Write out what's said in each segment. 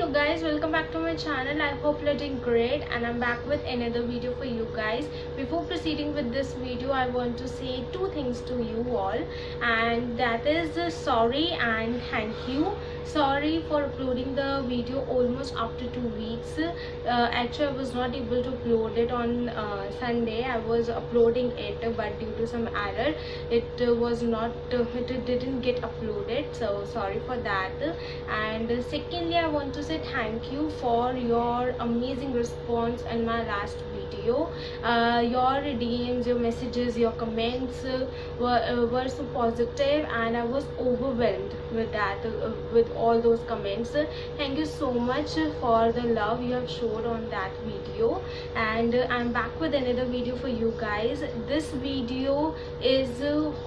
you guys, welcome back to my channel. I hope you're doing great and I'm back with another video for you guys. Before proceeding with this video, I want to say two things to you all, and that is sorry and thank you. Sorry for uploading the video almost after 2 weeks. Actually, I was not able to upload it on Sunday. I was uploading it, but due to some error it didn't get uploaded, so sorry for that. And secondly, I want to say thank you for your amazing response in my last video. Your DMs, your messages, your comments were so positive, and I was overwhelmed with that, with all those comments. Thank you so much for the love you have showed on that video, and I'm back with another video for you guys. This video is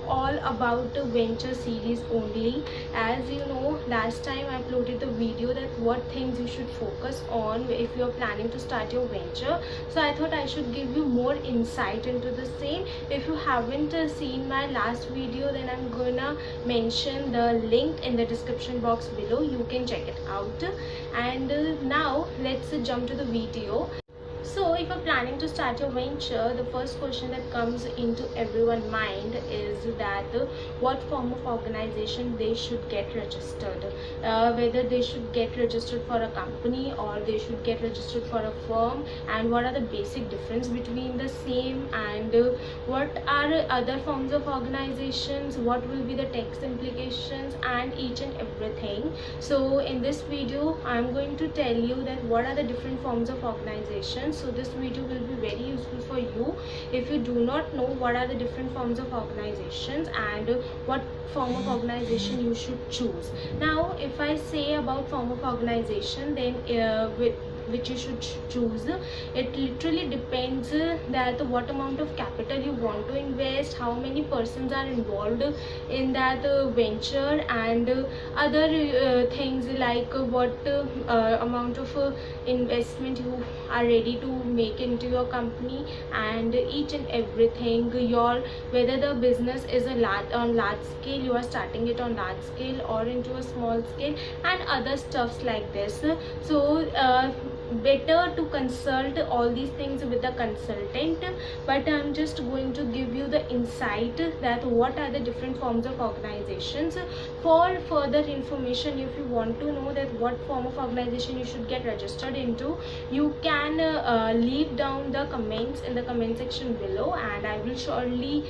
all about the venture series only. As you know, last time I uploaded the video that what things you should focus on if you are planning to start your venture, so I thought I should give you more insight into the same. If you haven't seen my last video, then I'm gonna mention the link in the description box below. You can check it out. And now let's jump to the video. So if you're planning to start your venture, the first question that comes into everyone's mind is that what form of organization they should get registered, whether they should get registered for a company or they should get registered for a firm, and what are the basic difference between the same, and what are other forms of organizations, what will be the tax implications, and each and everything. So in this video I'm going to tell you that what are the different forms of organizations. So this video will be very useful for you if you do not know what are the different forms of organizations and what form of organization you should choose. Now if I say about form of organization, then which you should choose, it literally depends that what amount of capital you want to invest, how many persons are involved in that venture, and other things like what amount of investment you are ready to make into your company, and each and everything, your whether the business is on large scale, you are starting it on large scale or into a small scale, and other stuffs like this. So better to consult all these things with a consultant, but I'm just going to give you the insight that what are the different forms of organizations. For further information, if you want to know that what form of organization you should get registered into, you can leave down the comments in the comment section below, and I will surely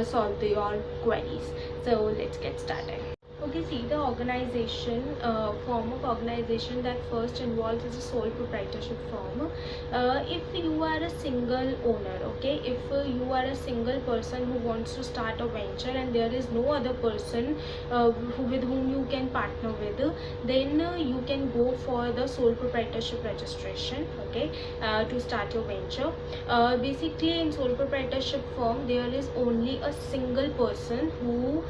solve your queries. So let's get started. Okay, see, the organization, form of organization that first involves is a sole proprietorship form. If you are a single owner, okay, if you are a single person who wants to start a venture and there is no other person with whom you can partner with, then you can go for the sole proprietorship registration, okay, to start your venture. Basically, in sole proprietorship firm, there is only a single person who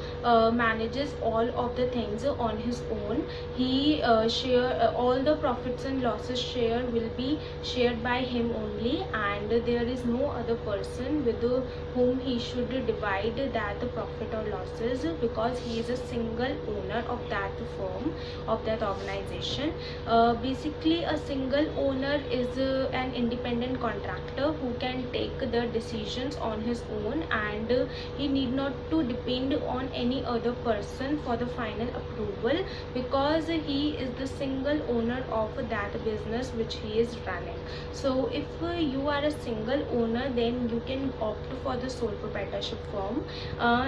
manages all of the things on his own. He share all the profits and losses share will be shared by him only, and there is no other person with whom he should divide that profit or losses, because he is a single owner of that firm, of that organization. Basically, a single owner is an independent contractor who can take the decisions on his own, and he need not to depend on any other person for the final approval, because he is the single owner of that business which he is running. So if you are a single owner, then you can opt for the sole proprietorship firm.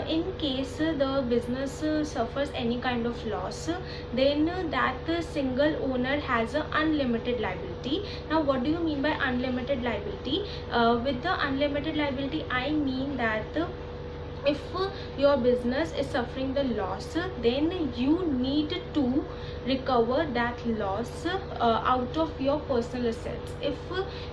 In case the business suffers any kind of loss, then that single owner has an unlimited liability. Now what do you mean by unlimited liability? With the unlimited liability, I mean that if your business is suffering the loss, then you need to recover that loss out of your personal assets. If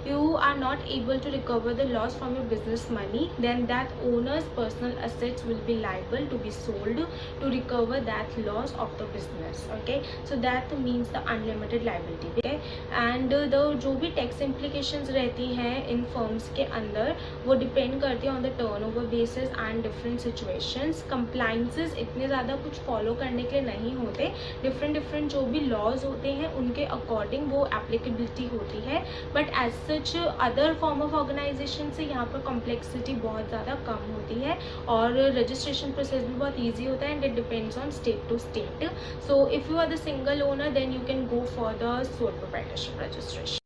you are not able to recover the loss from your business money, then that owner's personal assets will be liable to be sold to recover that loss of the business, okay. So that means the unlimited liability, okay. And the जो भी tax implications रहती हैं इन firms के अंदर वो depend करती है on the turnover basis and different situations. Compliances इतने ज़्यादा कुछ फॉलो करने के लिए नहीं होते, डिफरेंट जो भी लॉज होते हैं उनके अकॉर्डिंग वो एप्लीकेबिलिटी होती है, but as such other form of organisation से यहाँ पर कॉम्प्लेक्सिटी बहुत ज़्यादा कम होती है और रजिस्ट्रेशन प्रोसेस भी बहुत ईजी होता है and it depends on state to state. So if you are the single owner, then you can go for the sole proprietorship registration.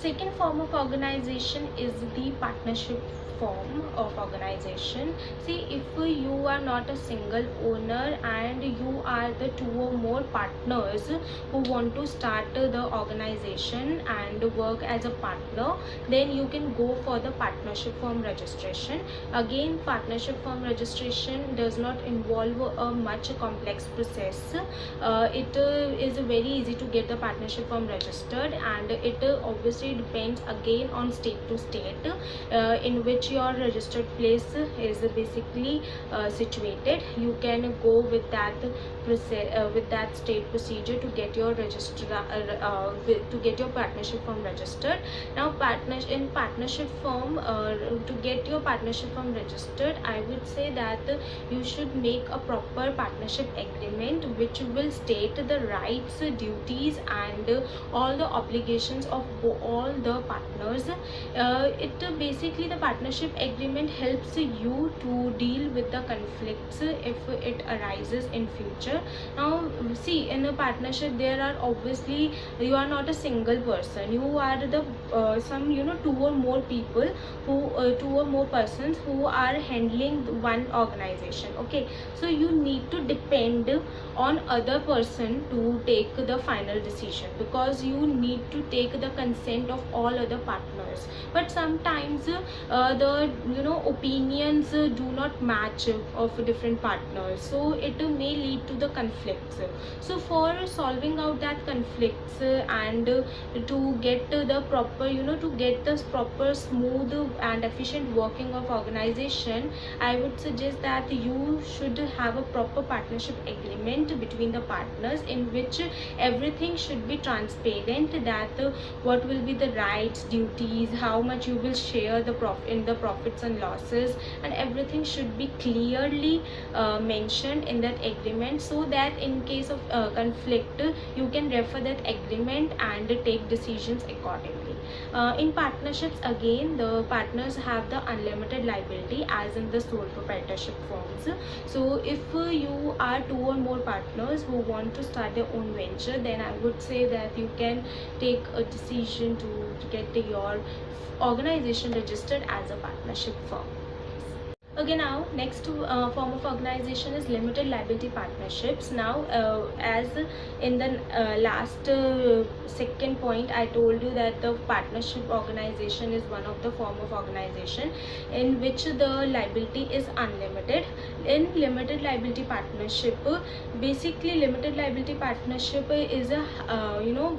Second form of organization is the partnership form of organization. See, if you are not a single owner and you are the 2 or more partners who want to start the organization and work as a partner, then you can go for the partnership form registration. Again, partnership form registration does not involve a much complex process. It is very easy to get the partnership form registered, and it obviously depends again on state to state in which your registered place is basically situated. You can go with that with that state procedure to get your to get your partnership form registered. Now in partnership form, to get your partnership form registered, I would say that you should make a proper partnership agreement which will state the rights, duties and all the obligations of all the partners. It basically, the partnership agreement helps you to deal with the conflicts if it arises in future. Now see, in a partnership there are obviously, you are not a single person, you are the some 2 or more people who 2 or more persons who are handling one organization. Okay, so you need to depend on other person to take the final decision, because you need to take the consent of all other partners. But sometimes the opinions do not match of different partners, so it may lead to the conflicts. So for solving out that conflicts and to get the proper to get the proper smooth and efficient working of organization, I would suggest that you should have a proper partnership agreement between the partners in which everything should be transparent, that what will be the rights, duties, how much you will share the profits and losses, and everything should be clearly mentioned in that agreement, so that in case of conflict you can refer that agreement and take decisions accordingly. In partnerships, again, the partners have the unlimited liability as in the sole proprietorship forms. So if you are 2 or more partners who want to start their own venture, then I would say that you can take a decision to get your organization registered as a partnership firm. Okay, now next form of organization is limited liability partnerships. Now as in the last second point, I told you that the partnership organization is one of the form of organization in which the liability is unlimited. In limited liability partnership, basically limited liability partnership is a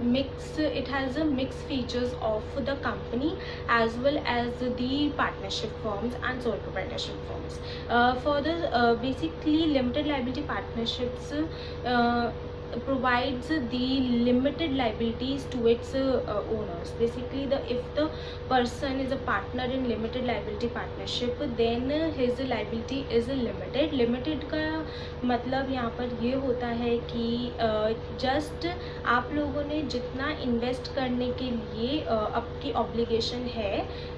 mix. It has a mixed features of the company as well as the partnership firms and sole proprietorship firms. For the basically limited liability partnerships provides the limited liabilities to its owners. Basically, if the person is a partner in limited liability partnership, then his liability is limited. Limited का मतलब यहाँ पर ये होता है कि just आप लोगों ने जितना इन्वेस्ट करने के लिए आपकी ऑब्लिगेशन है,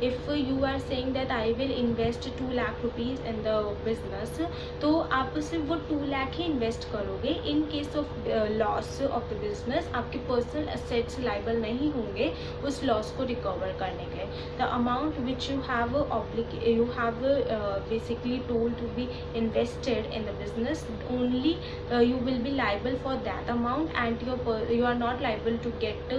if you are saying that I will invest 2 lakh rupees in the business, तो आप सिर्फ वो 2 लाख ही इन्वेस्ट करोगे. In case of loss of the business, आपके पर्सनल असेट्स लाइबल नहीं होंगे उस लॉस को रिकवर करने के. The amount which you have basically told to be invested in the business, only you will be liable for that amount, and you are not liable to get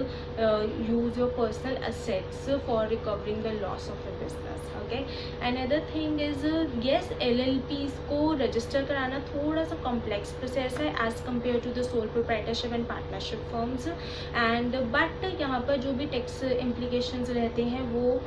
use your personal assets for recovering the loss of the business. Okay, another thing is yes, LLPs को register कराना थोड़ा सा complex process है as compare to the sole proprietorship and partnership firms, and but यहाँ पर जो भी tax implications रहते हैं वो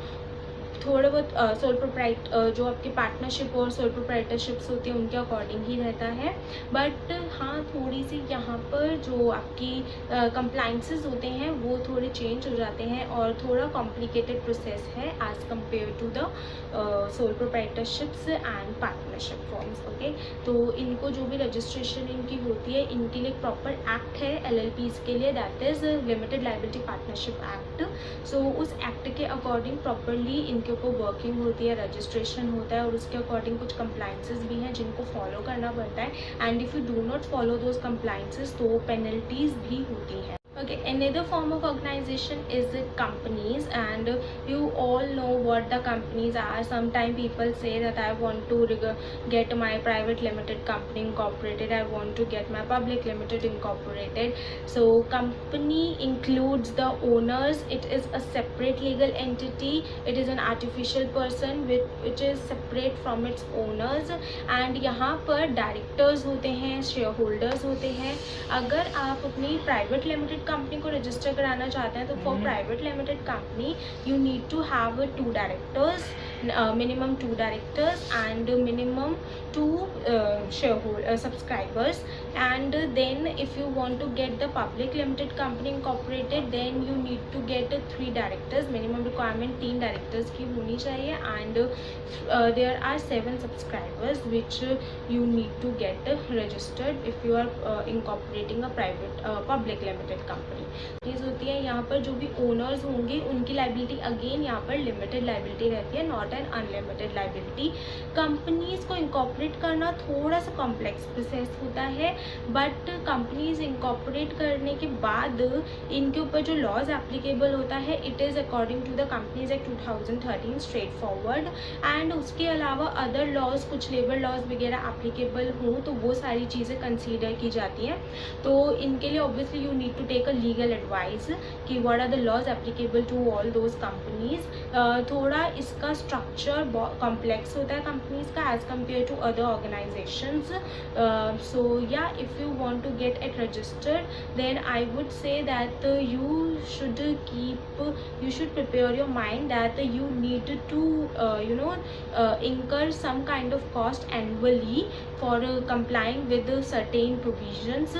थोड़े बहुत सोल प्रोप्राइट जो आपके पार्टनरशिप और सोल प्रोप्राइटरशिप्स होती हैं उनके अकॉर्डिंग ही रहता है। बट हाँ, थोड़ी सी यहाँ पर जो आपकी कंप्लाइंसेस होते हैं वो थोड़े चेंज हो जाते हैं और थोड़ा कॉम्प्लिकेटेड प्रोसेस है as compare to the sole proprietorships and partnership forms. Okay, तो इनको जो भी रजिस्ट्रेशन इनकी होती है, इनके लिए प्रॉपर एक्ट है LLPs के लिए, that is limited liability partnership act. So उस एक्ट के अकॉर्डिंग प्रॉपरली इनके ऊपर वर्किंग होती है, रजिस्ट्रेशन होता है और उसके अकॉर्डिंग कुछ कंप्लाइंसेस भी हैं जिनको फॉलो करना पड़ता है। And if you do not follow those compliances तो पेनल्टीज भी होती हैं। Okay, another form of organization is the companies, and you all know what the companies are. Sometimes people say that I want to get my private limited company incorporated, I want to get my public limited incorporated. So company includes the owners, it is a separate legal entity, it is an artificial person which is separate from its owners, and यहाँ पर directors होते हैं, share holders होते हैं। अगर आप अपनी private limited company को रजिस्टर कराना चाहते हैं तो for private limited company you need to have 2 directors, minimum 2 directors and minimum 2 subscribers. And then if you want to get the public limited company incorporated then you need to get 3 directors, minimum requirement 3 directors की होनी चाहिए, and there are 7 subscribers which you need to get registered if you are incorporating a private public limited company. चीज़ होती है यहाँ पर जो भी owners होंगे उनकी लाइबिलिटी अगेन यहाँ पर लिमिटेड लाइबिलिटी रहती है, not an unlimited liability. Companies को इंकॉर्पोरेट करना थोड़ा सा कॉम्प्लेक्स प्रोसेस होता है, बट कंपनीज इंकॉर्पोरेट करने के बाद इनके ऊपर जो लॉज एप्लीकेबल होता है it is according to the Companies Act 2013 straightforward. And उसके अलावा अदर लॉज, कुछ लेबर लॉज वगैरह एप्लीकेबल हों तो वो सारी चीज़ें कंसीडर की जाती हैं। तो इनके लिए obviously you need to take a legal advice कि what are the laws applicable to all those companies. थोड़ा इसका स्ट्रक्चर कॉम्प्लेक्स होता है कंपनीज का as compare to other organisations. So या if you want to get it registered then I would say that you should prepare your mind that you need to incur some kind of cost annually for complying with certain provisions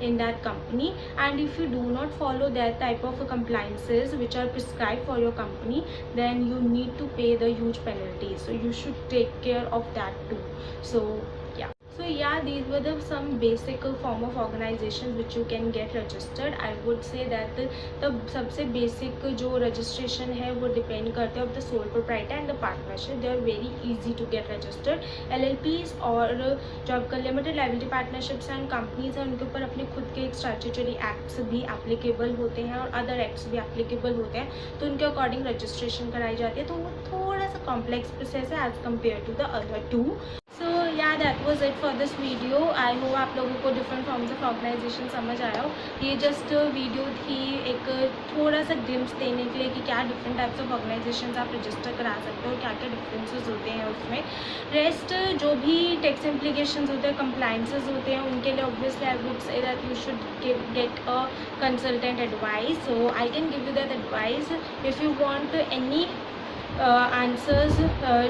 in that company. And if you do not follow that type of compliances which are prescribed for your company then you need to pay the huge penalties, so you should take care of that too. So yeah, these were the some basic form of organizations which you can get registered. I would say that the सबसे basic जो registration है वो depend करते हैं of the sole proprietor and the partnership. They are very easy to get registered. LLPs और जो आपका limited liability partnerships and companies हैं उनके ऊपर अपने खुद के statutory acts भी applicable होते हैं और other acts भी applicable होते हैं, तो उनके according registration कराई जाती है। तो वो थोड़ा सा complex process है as compared to the other two. So yeah, that was it for this video. I hope आप लोगों को different forms of organization समझ आया हो। ये just वीडियो थी एक थोड़ा सा glimpse देने के लिए कि क्या different types of organizations आप register करा सकते हो, क्या क्या differences होते हैं उसमें। Rest जो भी tax implications होते हैं, compliances होते हैं, उनके लिए obviously I would say that you should get a consultant advice. So I can give you that advice. If you want any answers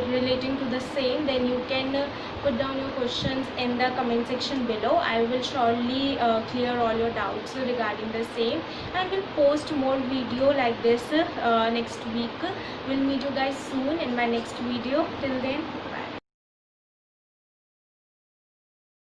relating to the same then you can put down your questions in the comment section below. I will surely clear all your doubts regarding the same and will post more video like this next week. We'll meet you guys soon in my next video. Till then,